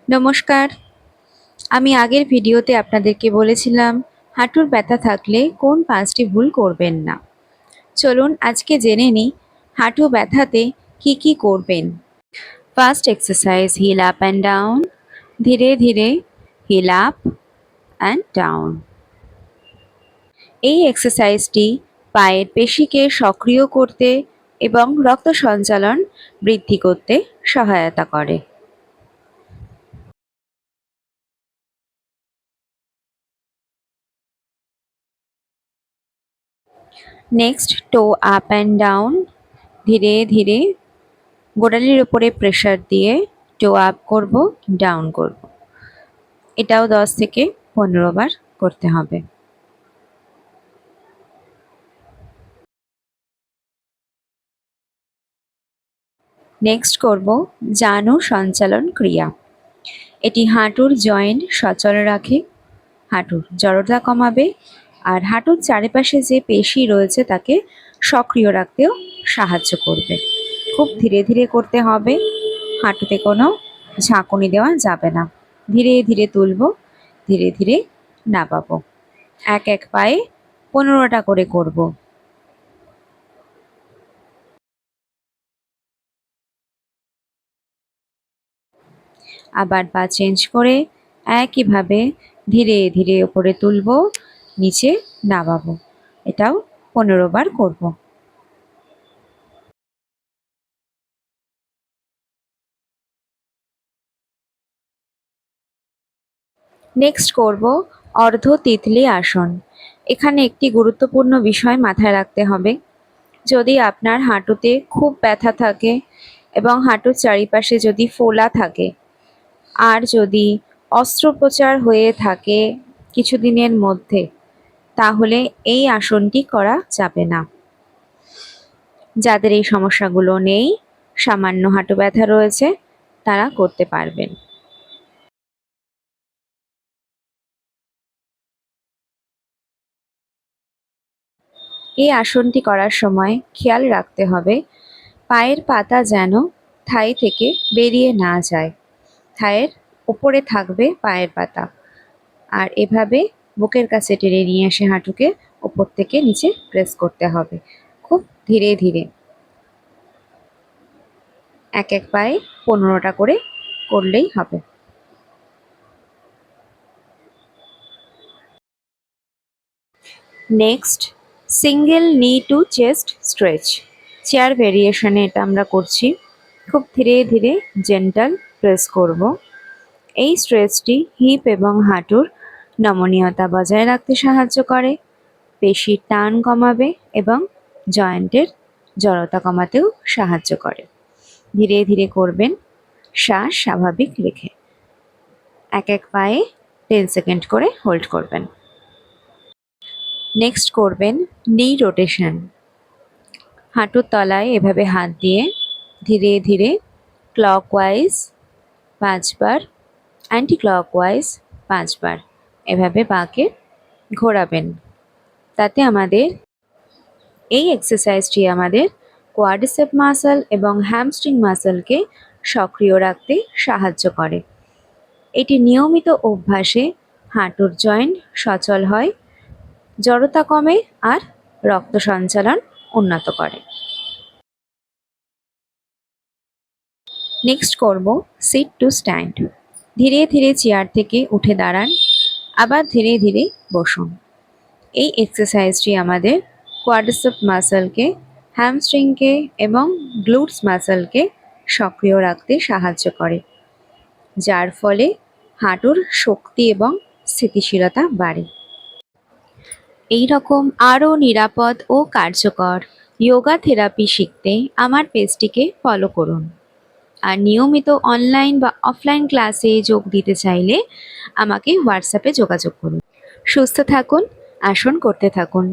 নমস্কার। আমি আগের ভিডিওতে আপনাদেরকে বলেছিলাম হাঁটুর ব্যথা থাকলে কোন 5টি ভুল করবেন না। চলুন আজকে জেনে নিই হাঁটু ব্যথাতে কি করবেন। First exercise heel up and down. ধীরে ধীরে হিল আপ অ্যান্ড ডাউন। এই এক্সারসাইজটি পায়ের পেশিকে সক্রিয় করতে এবং রক্ত সঞ্চালন বৃদ্ধি করতে সহায়তা করে। Next to up and down. ধীরে ধীরে গোড়ালির উপরে প্রেসার দিয়ে টো আপ করব, ডাউন করব। এটাও 10 থেকে 15 বার করতে হবে। নেক্সট করব জানু সঞ্চালন ক্রিয়া। এটি হাঁটুর জয়েন্ট সচল রাখে, হাঁটুর জড়তা কমাবে আর হাঁটুর চারিপাশে যে পেশি রয়েছে তাকে সক্রিয় রাখতেও সাহায্য করবে। খুব ধীরে ধীরে করতে হবে, হাঁটুতে কোনো ঝাঁকুনি দেওয়া যাবে না। ধীরে ধীরে তুলব, ধীরে ধীরে নামাবো। এক এক পায়ে 15টা করে করব। আবার পা চেঞ্জ করে একইভাবে ধীরে ধীরে উপরে তুলব, নিচে নামাবো। এটাও 15 বার করব। নেক্সট করব অর্ধ তিতলি আসন। এখানে একটি গুরুত্বপূর্ণ বিষয় মাথায় রাখতে হবে। যদি আপনার হাঁটুতে খুব ব্যথা থাকে এবং হাঁটুর চারিপাশে যদি ফোলা থাকে আর যদি অস্ত্রোপচার হয়ে থাকে কিছুদিনের মধ্যে, তাহলে এই আসনটি করা যাবে না। যাদের এই সমস্যাগুলো নেই, সামান্য হাঁটু ব্যথা রয়েছে, তারা করতে পারবেন। এই আসনটি করার সময় খেয়াল রাখতে হবে পায়ের পাতা যেন থাই থেকে বেরিয়ে না যায়। থায়ের উপরে থাকবে পায়ের পাতা, আর এভাবে বুকের কাছে টেনে নিয়ে এসে হাঁটুকে উপর থেকে নিচে প্রেস করতে হবে, খুব ধীরে ধীরে। এক এক পায়ে 15টা করে করলেই হবে। নেক্সট সিঙ্গেল নি টু চেস্ট স্ট্রেচ। চেয়ার ভেরিয়েশনে এটা আমরা করছি। খুব ধীরে ধীরে জেন্টাল প্রেস করব। এই স্ট্রেচটি হিপ এবং হাঁটুর নমনীয়তা বজায় রাখতে সাহায্য করে, পেশির টান কমাবে এবং জয়েন্টের জড়তা কমাতেও সাহায্য করে। ধীরে ধীরে করবেন, শ্বাস স্বাভাবিক রেখে। এক এক পায়ে 10 সেকেন্ড করে হোল্ড করবেন। নেক্সট করবেন নি রোটেশন। হাঁটুর তলায় এভাবে হাত দিয়ে ধীরে ধীরে ক্লকওয়াইজ 5 বার, অ্যান্টি ক্লকওয়াইজ 5 বার এভাবে পাকে ঘোরাবেন। তাতে এই এক্সারসাইজটি আমাদের কোয়াড্রিসেপ মাসল এবং হ্যামস্ট্রিং মাসলকে সক্রিয় রাখতে সাহায্য করে। এটি নিয়মিত অভ্যাসে হাঁটুর জয়েন্ট সচল হয়, জড়তা কমে আর রক্ত সঞ্চালন উন্নত করে। নেক্সট করব সিট টু স্ট্যান্ড। ধীরে ধীরে চেয়ার থেকে উঠে দাঁড়ান, আবার ধীরে ধীরে বসুন। এই এক্সারসাইজটি আমাদের কোয়াড্রিসেপ মাসলকে, হ্যামস্ট্রিংকে এবং গ্লুটস মাসলকে সক্রিয় রাখতে সাহায্য করে, যার ফলে হাঁটুর শক্তি এবং স্থিতিশীলতা বাড়ে। এই রকম আরও নিরাপদ ও কার্যকর যোগা থেরাপি শিখতে আমার পেজটিকে ফলো করুন। আর নিয়মিত অনলাইন বা অফলাইন ক্লাসে যোগ দিতে চাইলে আমাকে হোয়াটসঅ্যাপে যোগাযোগ করুন। সুস্থ থাকুন, আসন করতে থাকুন।